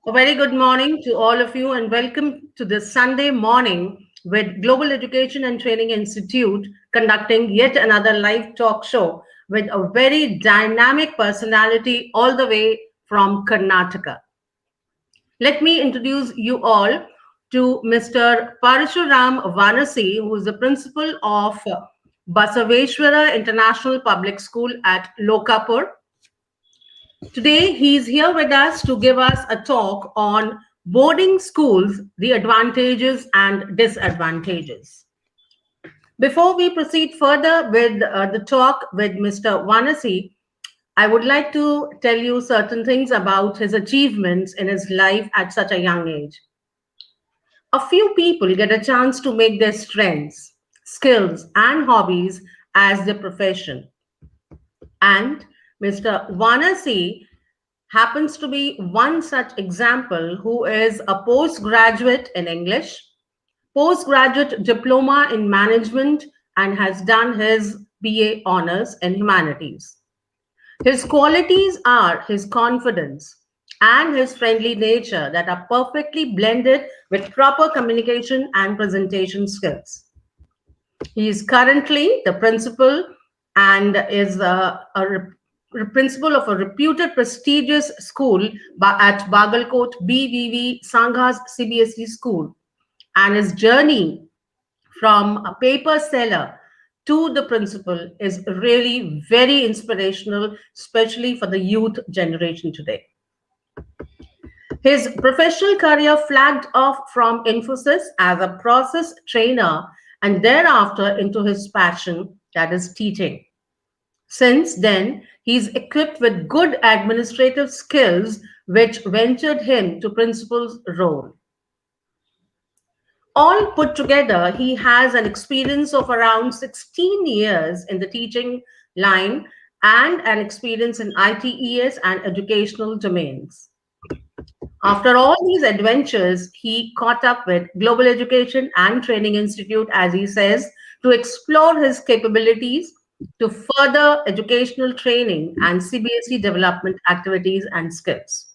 A very good morning to all of you and welcome to this Sunday morning with Global Education and Training Institute conducting yet another live talk show with a very dynamic personality all the way from Karnataka. Let me introduce you all to Mr. Parashuram Vanasi, who is the principal of Basaveshwara International Public School at Lokapur. Today, he's here with us to give us a talk on boarding schools, the advantages and disadvantages. Before we proceed further with the talk with Mr. Vanasi, I would like to tell you certain things about his achievements in his life at such a young age. A few people get a chance to make their strengths, skills, and hobbies as their profession. And Mr. Vanasi happens to be one such example, who is a postgraduate in English, postgraduate diploma in management, and has done his BA honors in humanities. His qualities are his confidence and his friendly nature that are perfectly blended with proper communication and presentation skills. He is currently the principal and is principal of a reputed prestigious school at Bagalkot BVV Sanghas CBSE school. And his journey from a paper seller to the principal is really very inspirational, especially for the youth generation today. His professional career flagged off from Infosys as a process trainer and thereafter into his passion, that is teaching. Since then, he's equipped with good administrative skills, which ventured him to principal's role. All put together, he has an experience of around 16 years in the teaching line and an experience in ITES and educational domains. After all these adventures, he caught up with Global Education and Training Institute, as he says, to explore his capabilities to further educational training and CBSE development activities and skills.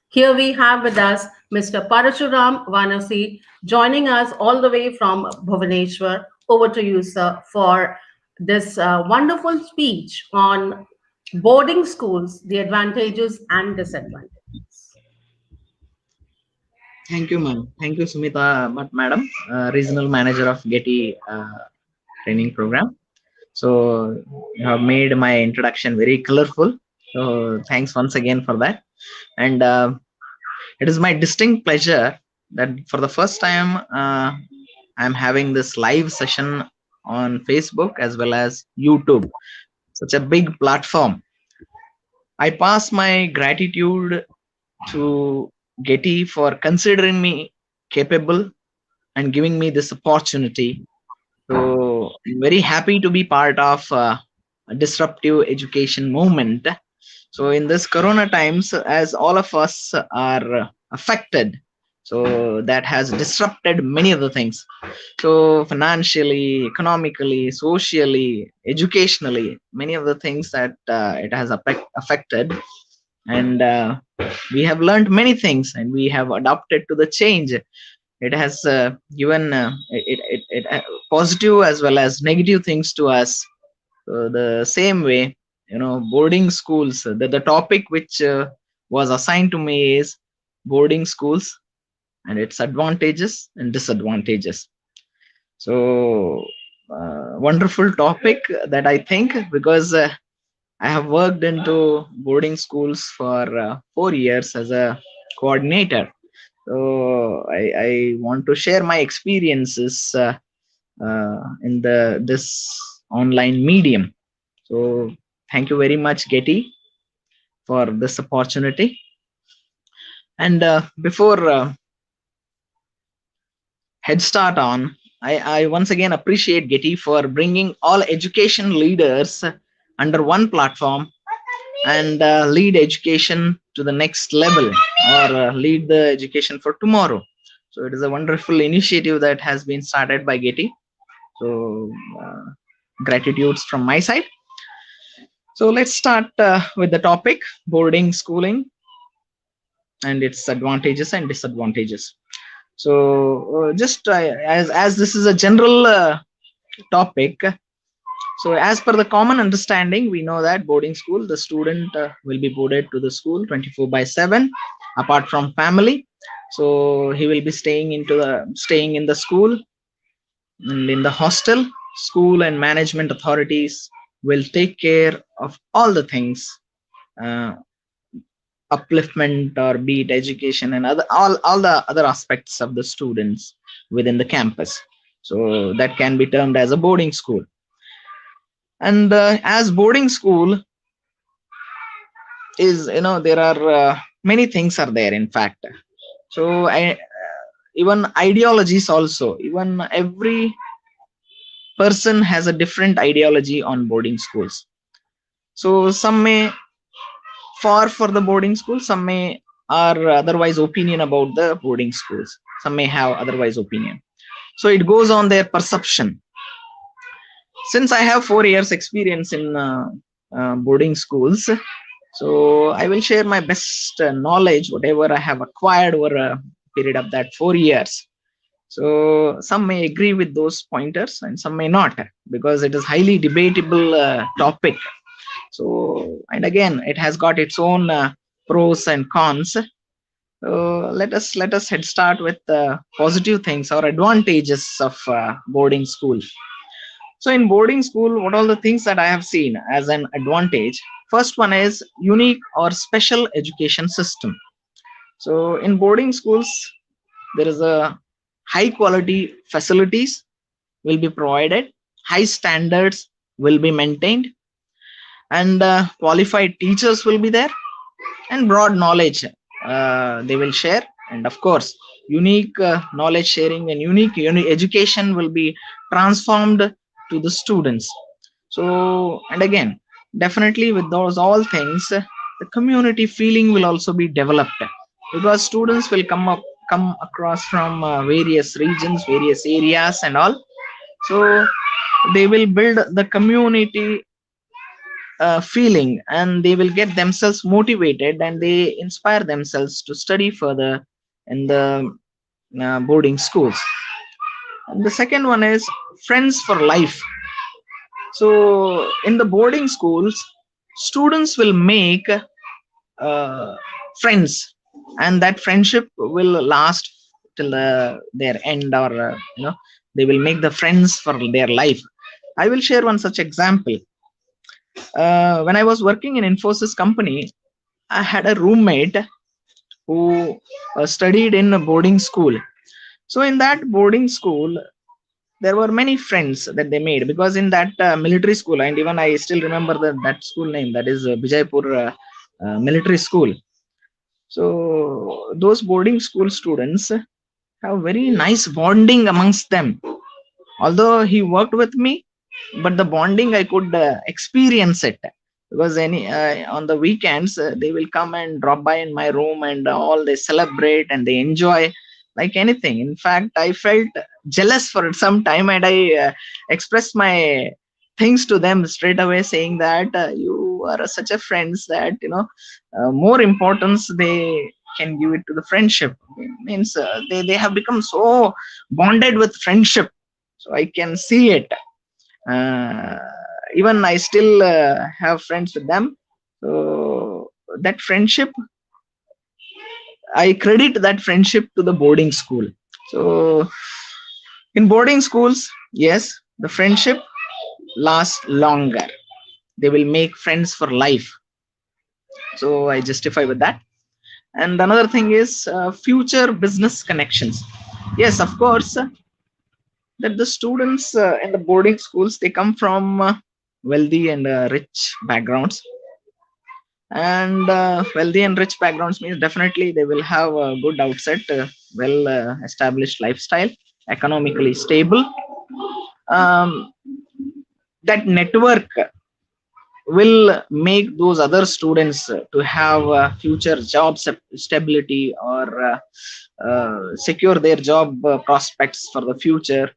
Here we have with us Mr. Parashuram Vanasi joining us all the way from Bhubaneswar. Over to you, sir, for this wonderful speech on boarding schools, the advantages and disadvantages. Thank you, ma'am. Thank you, Sumita, madam, regional manager of GETI training program. So you have made my introduction very colorful. So thanks once again for that. And it is my distinct pleasure that for the first time I'm having this live session on Facebook as well as YouTube. Such a big platform. I pass my gratitude to GETI for considering me capable and giving me this opportunity. So I'm very happy to be part of a disruptive education movement. So in this corona times, as all of us are affected, so that has disrupted many other things. So financially, economically, socially, educationally, many of the things that it has affected. And we have learned many things and we have adapted to the change. It has given positive as well as negative things to us. So the same way, boarding schools, the topic which was assigned to me is boarding schools and its advantages and disadvantages. So wonderful topic that I think, because I have worked into boarding schools for 4 years as a coordinator. So I want to share my experiences in this online medium. So thank you very much, GETI, for this opportunity. And before head start on, I once again appreciate GETI for bringing all education leaders under one platform and lead education to the next level, or lead the education for tomorrow. So it is a wonderful initiative that has been started by GETI. So gratitudes from my side. So let's start with the topic boarding schooling and its advantages and disadvantages. So just as this is a general topic, so as per the common understanding, we know that boarding school, the student will be boarded to the school 24/7 apart from family. So he will be staying in the school and in the hostel. School and management authorities will take care of all the things, uh, upliftment or be it education and all the other aspects of the students within the campus. So that can be termed as a boarding school. And as boarding school is, there are many things are there, in fact. So even ideologies also, even every person has a different ideology on boarding schools. So some may for the boarding school, some may are otherwise opinion about the boarding schools, some may have otherwise opinion. So it goes on their perception. Since I have 4 years experience in boarding schools, so I will share my best knowledge, whatever I have acquired over a period of that 4 years. So some may agree with those pointers and some may not, because it is highly debatable topic. So, and again, it has got its own pros and cons. So let us head start with positive things or advantages of boarding school. So in boarding school, what are the things that I have seen as an advantage? First one is unique or special education system. So in boarding schools, there is a high quality facilities will be provided, high standards will be maintained, and qualified teachers will be there, and broad knowledge they will share. And of course, unique knowledge sharing and unique education will be transformed to the students. So, and again, definitely with those all things, the community feeling will also be developed, because students will come across from various regions, various areas and all. So they will build the community feeling, and they will get themselves motivated and they inspire themselves to study further in the boarding schools. And the second one is friends for life. So in the boarding schools, students will make friends, and that friendship will last till their end, or they will make the friends for their life. I will share one such example. When I was working in Infosys company, I had a roommate who studied in a boarding school. So in that boarding school, there were many friends that they made, because in that military school, and even I still remember that school name, that is Bijaypur military school. So those boarding school students have very nice bonding amongst them. Although he worked with me, but the bonding I could experience it, because any on the weekends they will come and drop by in my room, and all they celebrate and they enjoy like anything. In fact, I felt jealous for some time, and I expressed my things to them straight away, saying that you are such a friends that more importance they can give it to the friendship. It means they have become so bonded with friendship. So I can see it. uh, Even I still have friends with them. So that friendship, I credit that friendship to the boarding school. So in boarding schools, yes, the friendship lasts longer. They will make friends for life. So I justify with that. And another thing is future business connections. Yes, of course, that the students in the boarding schools, they come from wealthy and rich backgrounds. And wealthy and rich backgrounds means definitely they will have a good outset, well established lifestyle, economically stable. um, that network will make those other students to have future job stability, or secure their job prospects for the future.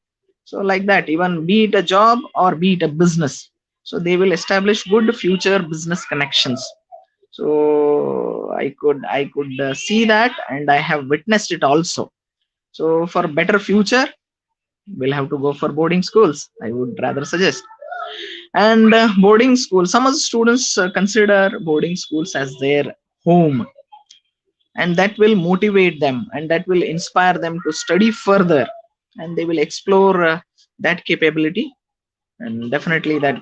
So like that, even be it a job or be it a business, so they will establish good future business connections. So I could see that, and I have witnessed it also. So for better future, we'll have to go for boarding schools, I would rather suggest. And boarding school, some of the students consider boarding schools as their home, and that will motivate them and that will inspire them to study further, and they will explore that capability, and definitely that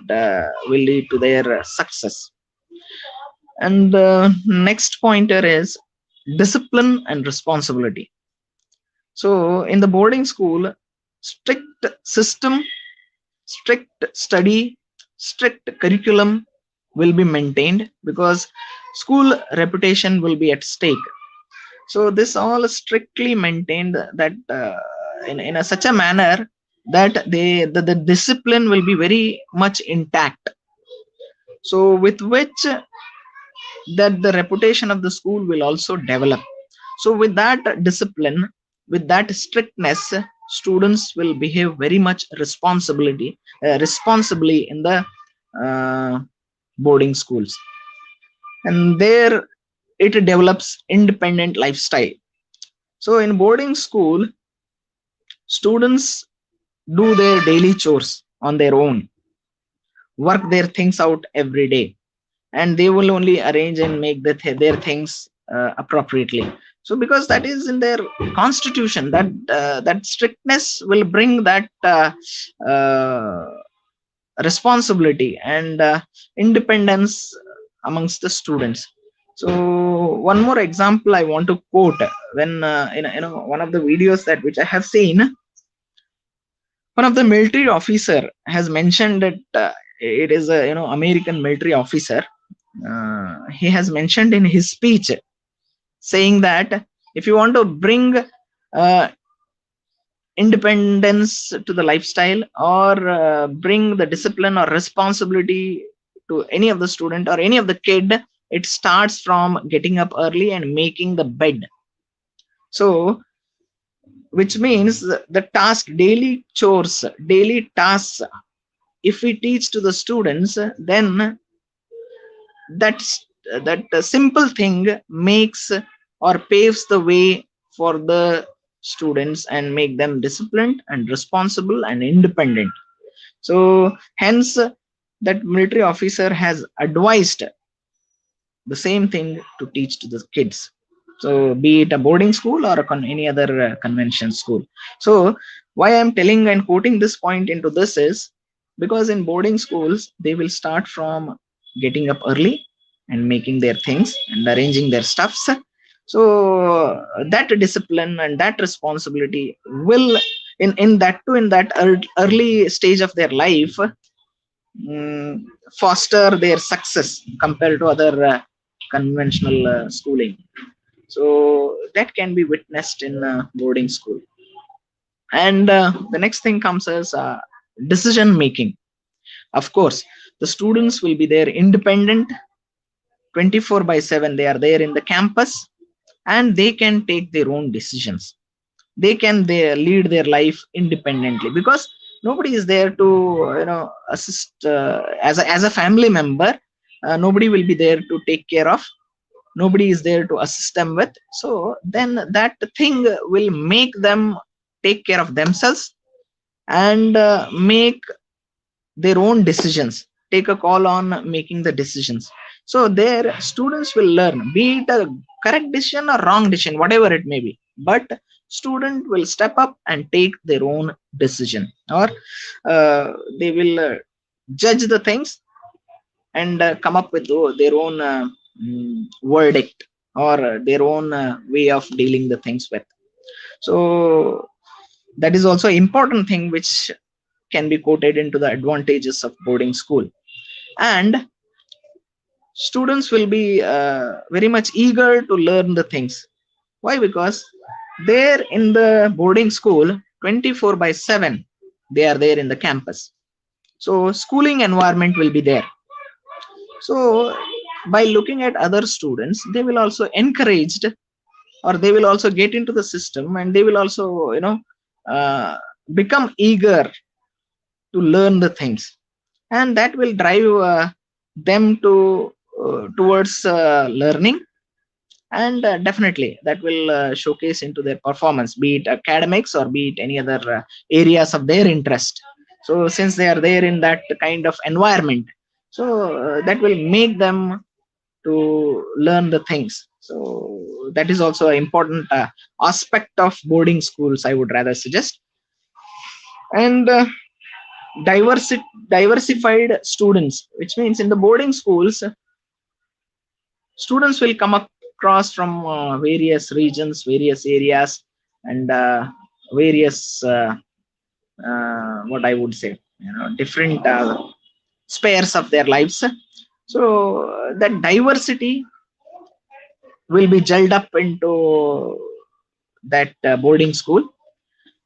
will lead to their success. And the next pointer is discipline and responsibility. So in the boarding school, strict system, strict study, strict curriculum will be maintained, because school reputation will be at stake. So this all strictly maintained, that in a such a manner that the discipline will be very much intact, so with which that the reputation of the school will also develop. So with that discipline, with that strictness, students will behave very much responsibly in the uh, boarding schools, and there it develops independent lifestyle. So in boarding school, students do their daily chores on their own, work their things out every day, and they will only arrange and make their things appropriately. So because that is in their constitution, that that strictness will bring that uh, responsibility and independence amongst the students. So one more example I want to quote, when one of the videos that which I have seen, one of the military officer has mentioned that it is a American military officer. He has mentioned in his speech, saying that if you want to bring uh, independence to the lifestyle, or bring the discipline or responsibility to any of the student or any of the kid, it starts from getting up early and making the bed. So which means the task, daily chores, daily tasks, if we teach to the students, then that's that simple thing makes or paves the way for the students and make them disciplined and responsible and independent. So hence that military officer has advised the same thing to teach to the kids, so be it a boarding school or any other convention school. So why I'm telling and quoting this point into this is because in boarding schools they will start from getting up early and making their things and arranging their stuffs. So that discipline and that responsibility will in that too, in that early stage of their life, mm, foster their success compared to other conventional schooling. So that can be witnessed in boarding school. And the next thing comes as decision making. Of course, the students will be there independent, 24 by 7 they are there in the campus, and they can take their own decisions. They lead their life independently, because nobody is there to assist as a family member. Nobody will be there to take care of, nobody is there to assist them with. So then that thing will make them take care of themselves and make their own decisions, take a call on making the decisions. So their students will learn, be it a correct decision or wrong decision, whatever it may be, but student will step up and take their own decision, or they will judge the things and come up with their own verdict, or their own way of dealing the things with. So that is also important thing which can be quoted into the advantages of boarding school. And students will be very much eager to learn the things. Why? Because there in the boarding school, 24 by 7 they are there in the campus, so schooling environment will be there. So by looking at other students, they will also encouraged, or they will also get into the system, and they will also uh, become eager to learn the things, and that will drive them to towards learning, and definitely that will showcase into their performance, be it academics or be it any other areas of their interest. So since they are there in that kind of environment, so that will make them to learn the things. So that is also an important aspect of boarding schools, I would rather suggest. And diversified students, which means in the boarding schools, students will come across from various regions, various areas, and various what I would say, different spheres of their lives. So that diversity will be gelled up into that boarding school,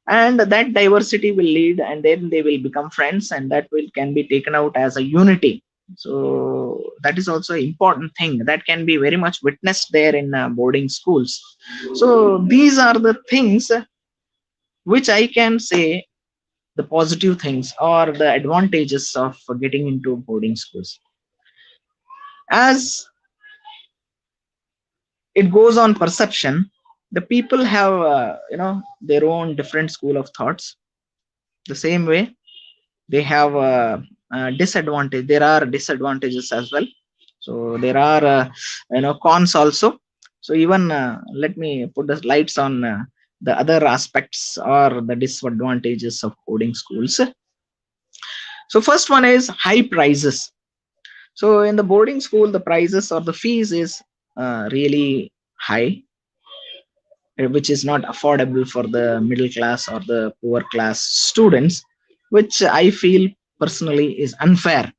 and that diversity will lead, and then they will become friends, and that will can be taken out as a unity. So that is also an important thing that can be very much witnessed there in boarding schools. So these are the things which I can say, the positive things or the advantages of getting into boarding schools. As it goes on perception, the people have their own different school of thoughts. The same way they have disadvantage, there are disadvantages as well. So there are cons also. So even let me put the lights on the other aspects or the disadvantages of boarding schools. So first one is high prices. So in the boarding school, the prices or the fees is really high, which is not affordable for the middle class or the poor class students, which I feel personally is unfair.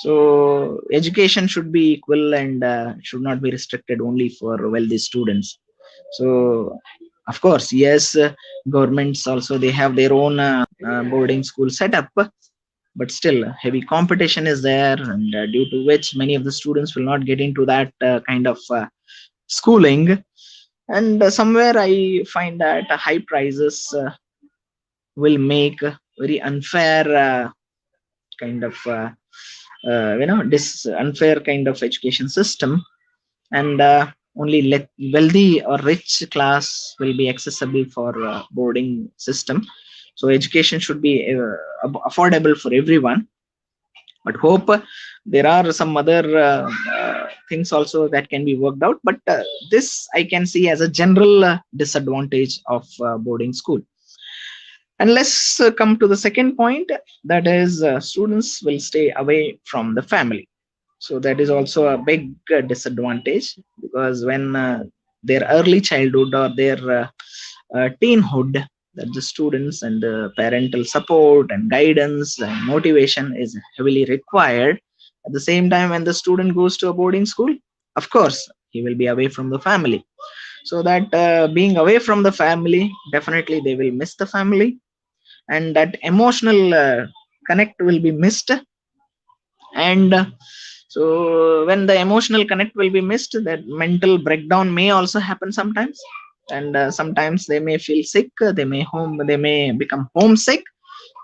So education should be equal, and should not be restricted only for wealthy students. So of course, yes, governments also, they have their own boarding school setup, but still heavy competition is there, and due to which many of the students will not get into that kind of schooling. And somewhere I find that high prices will make a very unfair kind of this unfair kind of education system, and only wealthy or rich class will be accessible for boarding system. So education should be affordable for everyone, but hope there are some other things also that can be worked out. But this I can see as a general disadvantage of boarding school. And let's come to the second point, that is students will stay away from the family. So that is also a big disadvantage, because when their early childhood or their teenhood, that the students and the parental support and guidance and motivation is heavily required. At the same time, when the student goes to a boarding school, of course he will be away from the family. So that being away from the family, definitely they will miss the family, and that emotional connect will be missed. And so when the emotional connect will be missed, that mental breakdown may also happen sometimes. And sometimes they may feel sick, they may become homesick,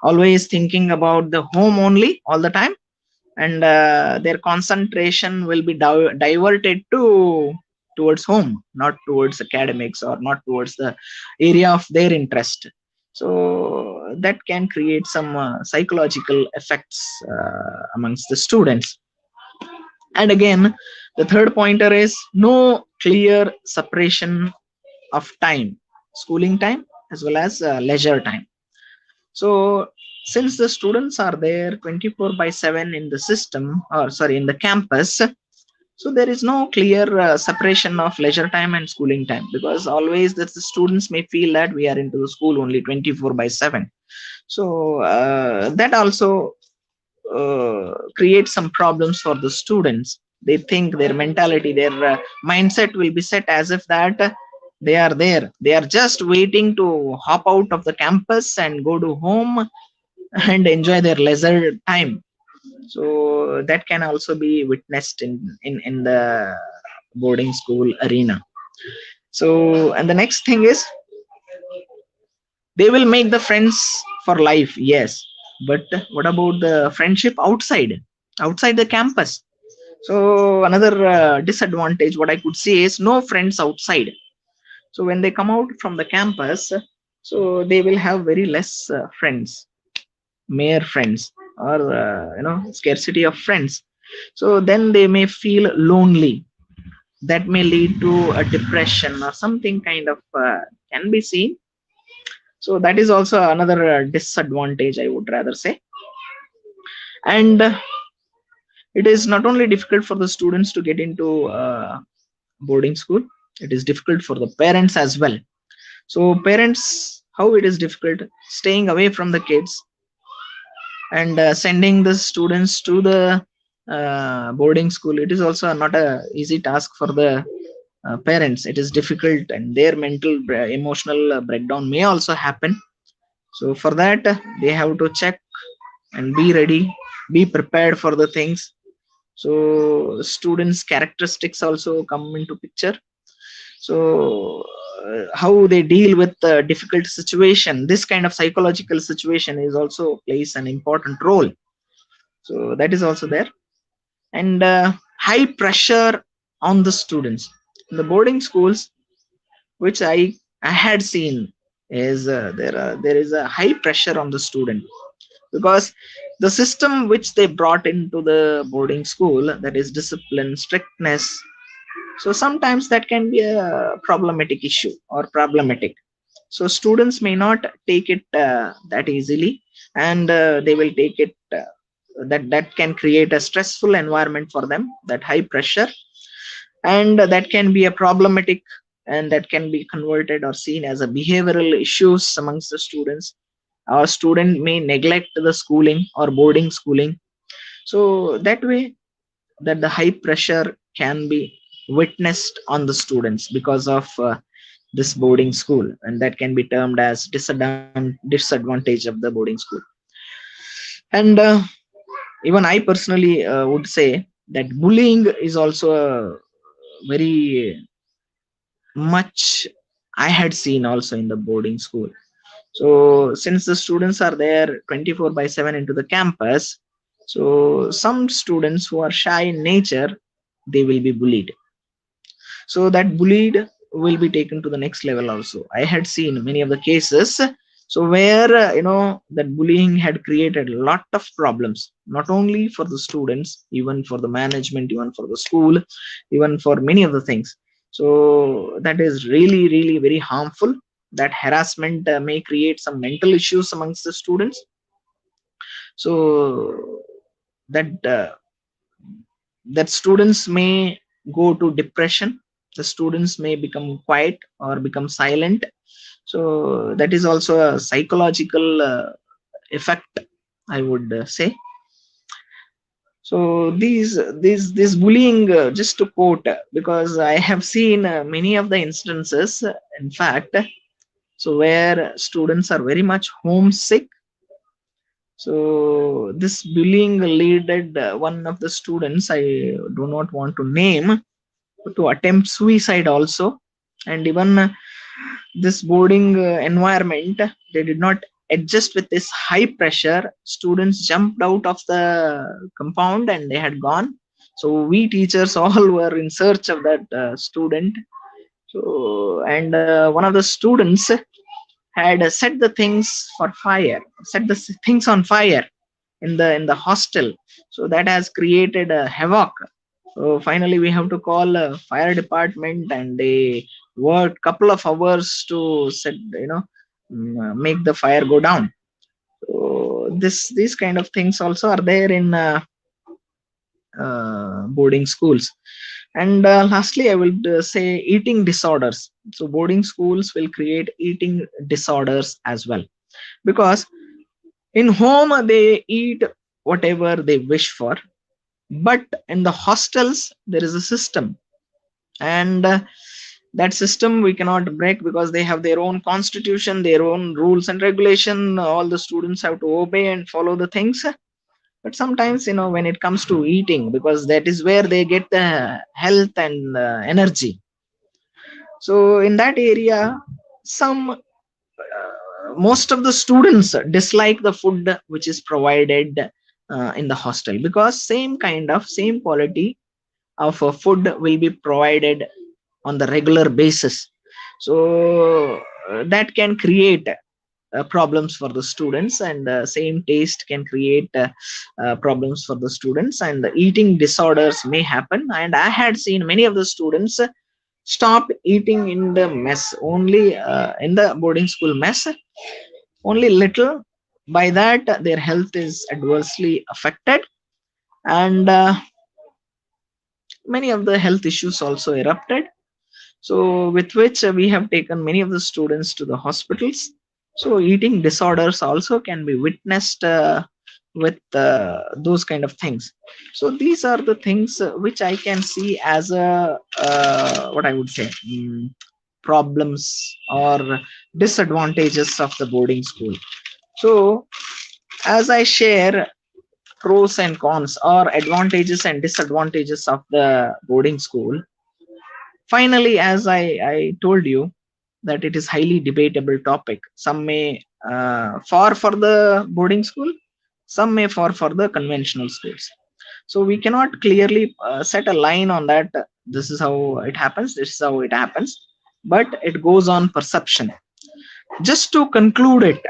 always thinking about the home only all the time. And their concentration will be diverted to towards home, not towards academics or not towards the area of their interest. So that can create some psychological effects amongst the students. And again, the third pointer is no clear separation of time, schooling time as well as leisure time. So since the students are there 24 by 7 in the system, or sorry, in the campus, so there is no clear separation of leisure time and schooling time, because always that the students may feel that we are into the school only 24 by 7. So that also create some problems for the students. They think their mentality, their mindset will be set as if that they are there, they are just waiting to hop out of the campus and go to home and enjoy their leisure time. So that can also be witnessed in the boarding school arena. So, and the next thing is, they will make the friends for life, yes, but what about the friendship outside the campus? So another disadvantage what I could see is no friends outside. So when they come out from the campus, so they will have very less friends, mere friends, or scarcity of friends. So then they may feel lonely. That may lead to a depression or something kind of can be seen. So that is also another disadvantage, I would rather say. And it is not only difficult for the students to get into boarding school, it is difficult for the parents as well. So parents, how it is difficult staying away from the kids and sending the students to the boarding school. It is also not a easy task for the parents. It is difficult, and their emotional breakdown may also happen. So for that, they have to check and be ready, be prepared for the things. So students characteristics also come into picture. So how they deal with the difficult situation, this kind of psychological situation is also plays an important role. So that is also there. And high pressure on the students in the boarding schools, which I had seen, is there is a high pressure on the student, because the system which they brought into the boarding school, that is discipline, strictness. So sometimes that can be a problematic issue or problematic. So students may not take it that easily, and they will take it that can create a stressful environment for them, that high pressure. And that can be a problematic, and that can be converted or seen as a behavioral issues amongst the students. Our student may neglect the schooling or boarding schooling. So that way, that the high pressure can be witnessed on the students because of this boarding school, and that can be termed as disadvantage of the boarding school. And even I personally would say that bullying is also a very much I had seen also in the boarding school. So since the students are there 24/7 into the campus, so some students who are shy in nature, they will be bullied. So that bullied will be taken to the next level also. I had seen many of the cases, so where that bullying had created a lot of problems, not only for the students, even for the management, even for the school, even for many of the things. So that is really really very harmful. That harassment may create some mental issues amongst the students. So that that students may go to depression, the students may become quiet or become silent. So that is also a psychological effect, I would say. So this bullying, just to quote, because I have seen many of the instances, in fact, so where students are very much homesick. So this bullying leaded one of the students, I do not want to name, to attempt suicide also. And even this boarding environment, they did not adjust with this high pressure. Students jumped out of the compound and they had gone. So we teachers all were in search of that student. So and one of the students had set the things for fire, set the things on fire in the hostel. So that has created a havoc. So finally we have to call a fire department, and they worked couple of hours to set, make the fire go down. So these kind of things also are there in boarding schools. And lastly, I will say eating disorders. So boarding schools will create eating disorders as well, because in home they eat whatever they wish for, but in the hostels there is a system, and that system we cannot break, because they have their own constitution, their own rules and regulation. All the students have to obey and follow the things. But sometimes, when it comes to eating, because that is where they get the health and energy. So in that area, some most of the students dislike the food which is provided in the hostel, because same quality of food will be provided on the regular basis. So that can create problems for the students, and same taste can create problems for the students, and the eating disorders may happen. And I had seen many of the students stop eating in the mess, only in the boarding school mess, only little. By that their health is adversely affected, and many of the health issues also erupted. So with which we have taken many of the students to the hospitals. So eating disorders also can be witnessed with those kind of things. So these are the things which I can see as a what I would say, problems or disadvantages of the boarding school. So as I share pros and cons, or advantages and disadvantages of the boarding school, finally, as I told you, that it is highly debatable topic. Some may for the boarding school, some may for the conventional schools. So we cannot clearly set a line on that. This is how it happens. This is how it happens. But it goes on perception. Just to conclude it,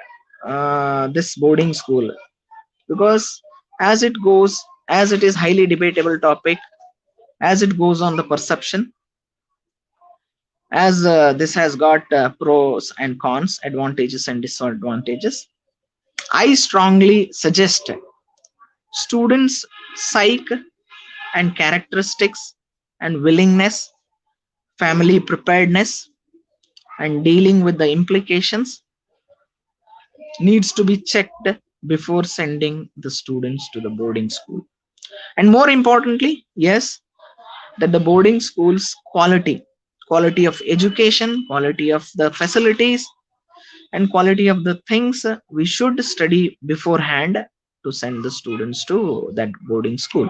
this boarding school, because as it goes, as it is highly debatable topic, as it goes on the perception, as this has got pros and cons, advantages and disadvantages, I strongly suggest students psych and characteristics and willingness, family preparedness, and dealing with the implications needs to be checked before sending the students to the boarding school. And more importantly, yes, that the boarding schools quality of education, quality of the facilities, and quality of the things we should study beforehand to send the students to that boarding school.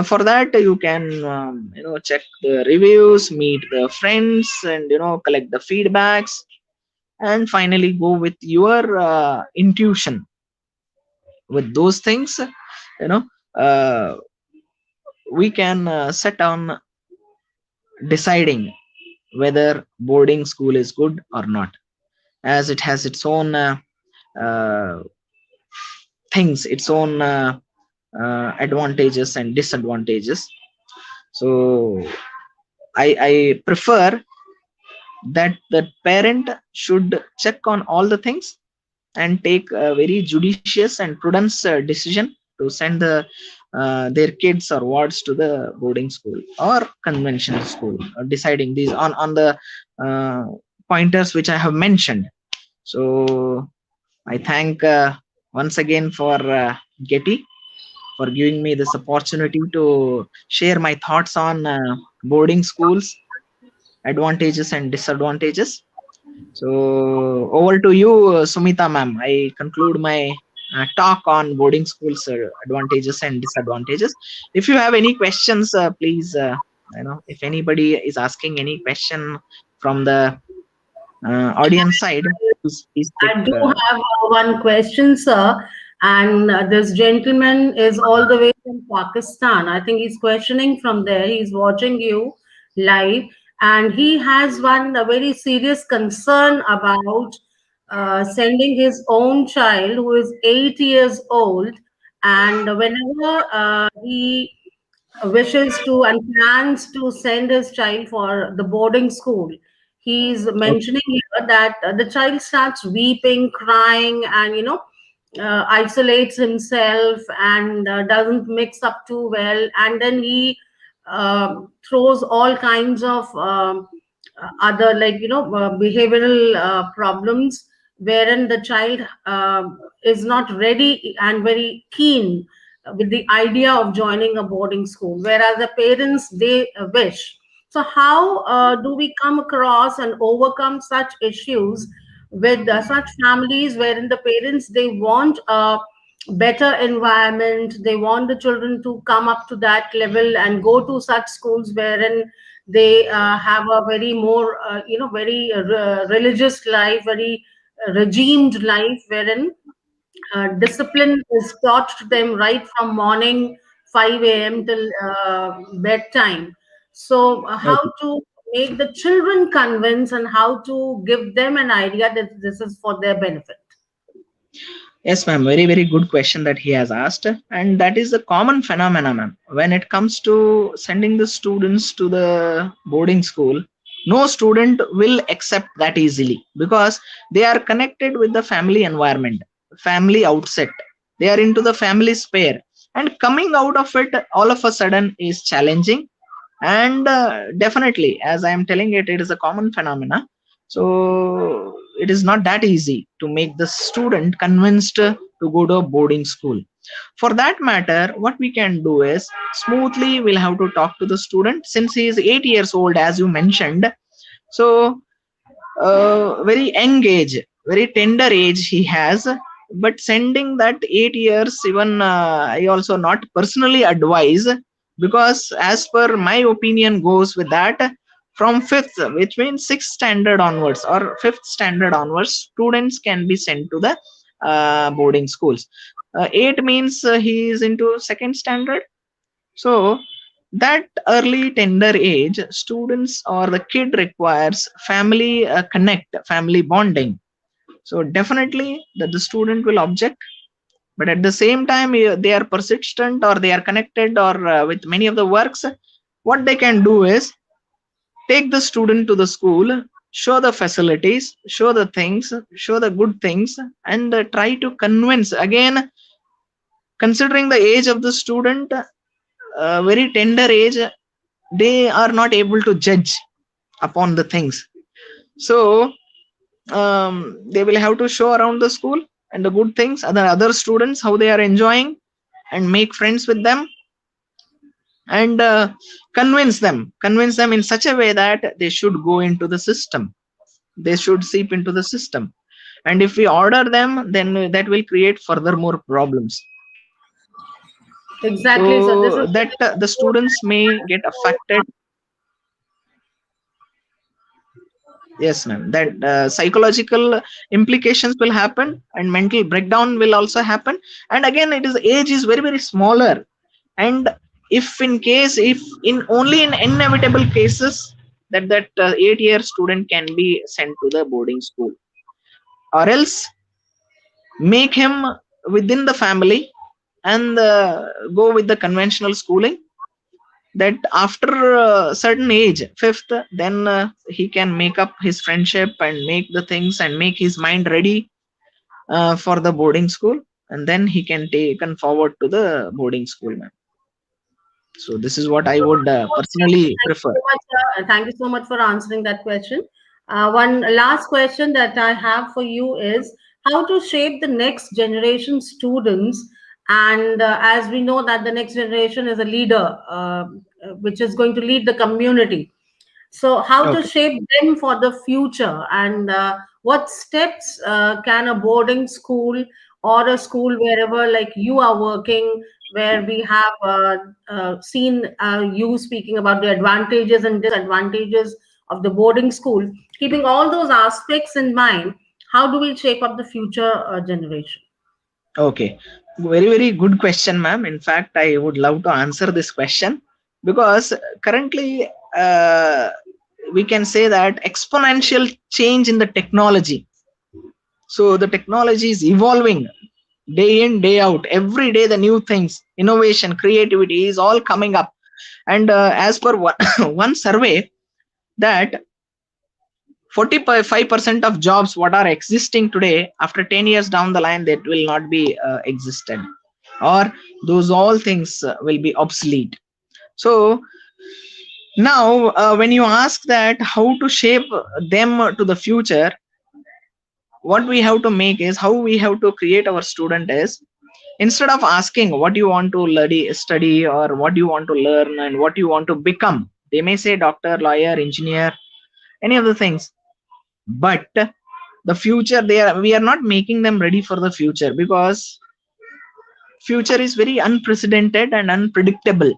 For that you can check the reviews, meet the friends, and collect the feedbacks, and finally go with your intuition. With those things, you know uh, we can set on deciding whether boarding school is good or not, as it has its own uh, things, its own advantages and disadvantages. So I prefer that the parent should check on all the things and take a very judicious and prudent decision to send their kids or wards to the boarding school or conventional school, deciding these on the uh, pointers which I have mentioned. So I thank once again for Getty for giving me this opportunity to share my thoughts on boarding schools, advantages and disadvantages. So over to you, Sumita ma'am. I conclude my talk on boarding schools advantages and disadvantages. If you have any questions, please, if anybody is asking any question from the audience side, please take. I do have one question, sir. And this gentleman is all the way from Pakistan. I think he's questioning from there. He's watching you live, and he has one a very serious concern about sending his own child, who is 8 years old, and whenever he wishes to and plans to send his child for the boarding school, he's mentioning here that the child starts weeping, crying, and isolates himself and doesn't mix up too well, and then he throws all kinds of other, like behavioral problems, wherein the child is not ready and very keen with the idea of joining a boarding school, whereas the parents, they wish. So how do we come across and overcome such issues with such families, wherein the parents, they want a better environment, they want the children to come up to that level and go to such schools wherein they have a very more very religious life, very regimed life wherein discipline is taught to them right from morning 5 a.m. till bedtime. So, how Okay. to make the children convince and how to give them an idea that this is for their benefit? Yes, ma'am. Very, very good question that he has asked. And that is a common phenomena, ma'am. When it comes to sending the students to the boarding school, no student will accept that easily because they are connected with the family environment, family outset. They are into the family sphere. And coming out of it all of a sudden is challenging. And definitely, as I am telling it, it is a common phenomena. So it is not that easy to make the student convinced to go to a boarding school. For that matter, what we can do is smoothly we'll have to talk to the student since he is 8 years old, as you mentioned. So very young age, very tender age he has. But sending that 8 years, even I also not personally advise, because as per my opinion goes with that, from fifth, which means sixth standard onwards or fifth standard onwards, students can be sent to the boarding schools. Eight means he is into second standard. So that early tender age, students or the kid requires family connect, family bonding. So definitely that the student will object, but at the same time they are persistent or they are connected or with many of the works. What they can do is take the student to the school, show the facilities, show the things, show the good things, and try to convince again, considering the age of the student, very tender age, they are not able to judge upon the things. So they will have to show around the school and the good things, other students how they are enjoying, and make friends with them, and convince them in such a way that they should go into the system, they should seep into the system. And if we order them, then that will create further more problems, Exactly. So, this is so that the students may get affected. Yes, ma'am. That psychological implications will happen, and mental breakdown will also happen. And again, it is age is very very smaller. And if in case, if in only in inevitable cases that 8 year student can be sent to the boarding school, or else make him within the family and go with the conventional schooling, that after a certain age, fifth, then he can make up his friendship and make the things and make his mind ready for the boarding school, and then he can taken forward to the boarding school, ma'am. So this is what I would personally Thank you prefer. so much. Thank you so much for answering that question. One last question that I have for you is how to shape the next generation students. And as we know that the next generation is a leader, which is going to lead the community. So, how to Okay. shape them for the future, and what steps can a boarding school or a school wherever like you are working, where we have seen you speaking about the advantages and disadvantages of the boarding school, keeping all those aspects in mind, how do we shape up the future generation? Okay. Very, very good question, ma'am. In fact, I would love to answer this question because currently we can say that exponential change in the technology. So the technology is evolving day in, day out. Every day, the new things, innovation, creativity is all coming up. And as per one, one survey, that 45% of jobs what are existing today, after 10 years down the line, that will not be existed, or those all things will be obsolete. So now when you ask that how to shape them to the future, what we have to make is, how we have to create our student is, instead of asking what you want to study or what you want to learn and what you want to become, they may say doctor, lawyer, engineer, any of the things. But the future, we are not making them ready for the future, because future is very unprecedented and unpredictable.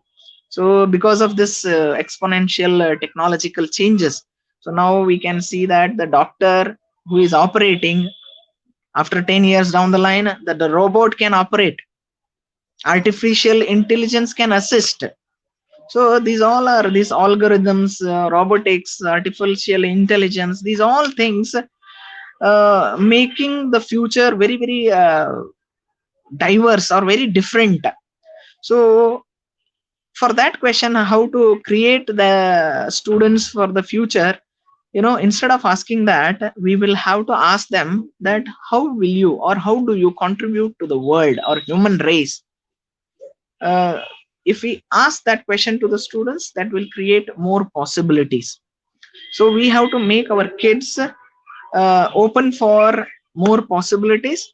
So because of this exponential technological changes, so now we can see that the doctor who is operating After 10 years down the line, that the robot can operate, artificial intelligence can assist. So these all are these algorithms, robotics, artificial intelligence, these all things making the future very, very diverse or very different. So for that question, how to create the students for the future, instead of asking that, we will have to ask them that how will you or how do you contribute to the world or human race. uh, if we ask that question to the students, that will create more possibilities. So we have to make our kids open for more possibilities,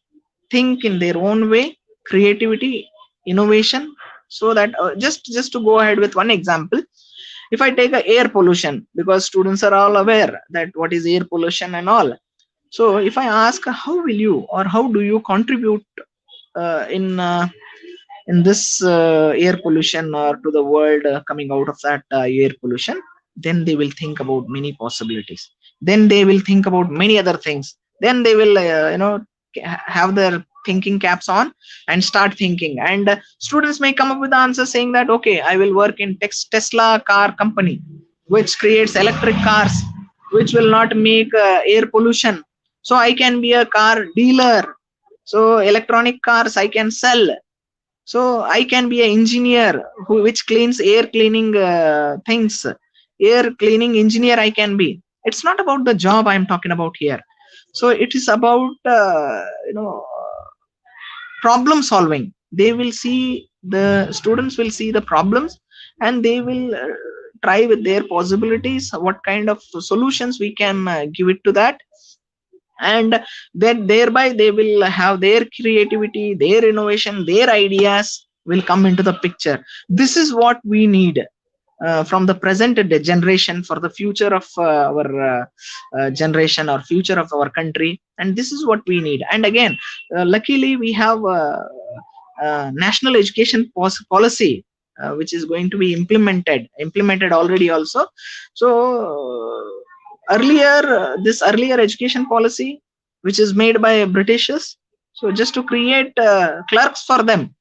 think in their own way, creativity, innovation. So that just to go ahead with one example, if I take a air pollution, because students are all aware that what is air pollution and all. So if I ask how will you or how do you contribute in this air pollution or to the world coming out of that air pollution, then they will think about many possibilities, then they will think about many other things, then they will have their thinking caps on and start thinking. And students may come up with the answer saying that, okay, I will work in Tesla car company, which creates electric cars, which will not make air pollution. So I can be a car dealer, so electronic cars I can sell. So I can be an engineer which cleans air cleaning things, air cleaning engineer I can be. It's not about the job I'm talking about here. So it is about problem solving. They will see, the students will see the problems, and they will try with their possibilities what kind of solutions we can give it to that. And then thereby they will have their creativity, their innovation, their ideas will come into the picture. This is what we need from the present generation for the future of our generation or future of our country. And this is what we need. And again, luckily we have national education policy which is going to be implemented already also. So earlier, this earlier education policy which is made by Britishers, so just to create clerks for them,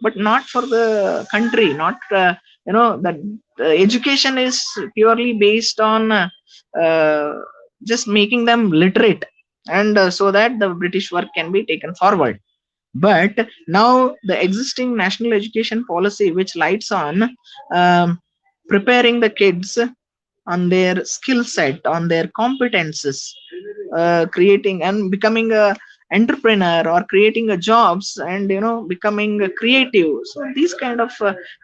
but not for the country. Not that education is purely based on just making them literate, and so that the British work can be taken forward. But now the existing national education policy, which lights on preparing the kids on their skill set, on their competences, creating and becoming a entrepreneur or creating a jobs, and becoming a creative. So these kind of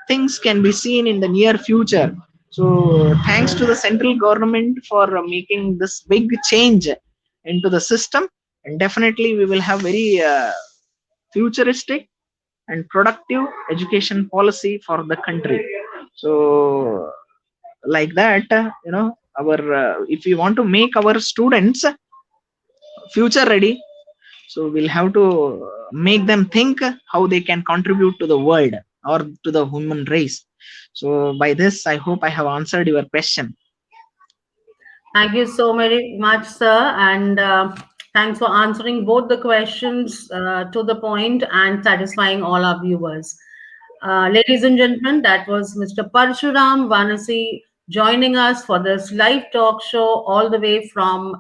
things can be seen in the near future. So thanks to the central government for making this big change into the system, and definitely we will have very futuristic and productive education policy for the country. So like that, our if we want to make our students future ready, so we'll have to make them think how they can contribute to the world or to the human race. So by this, I hope I have answered your question. Thank you so very much, sir. And thanks for answering both the questions to the point and satisfying all our viewers. Ladies and gentlemen, that was Mr. Parashuram Vanasi joining us for this live talk show all the way from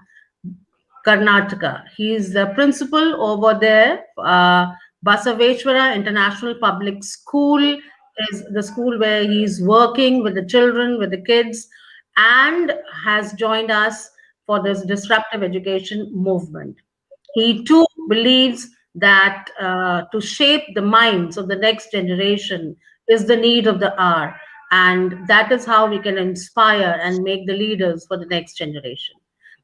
Karnataka. He's the principal over there. Basaveshwara International Public School is the school where he's working with the children, with the kids, and has joined us for this disruptive education movement. He too believes that to shape the minds of the next generation is the need of the hour, and that is how we can inspire and make the leaders for the next generation.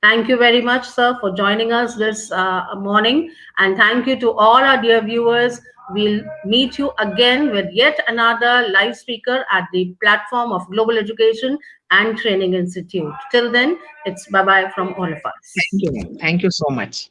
Thank you very much, sir, for joining us this morning. And thank you to all our dear viewers. We'll meet you again with yet another live speaker at the platform of Global Education and Training Institute. Till then, it's bye-bye from all of us. Thank you. Thank you so much.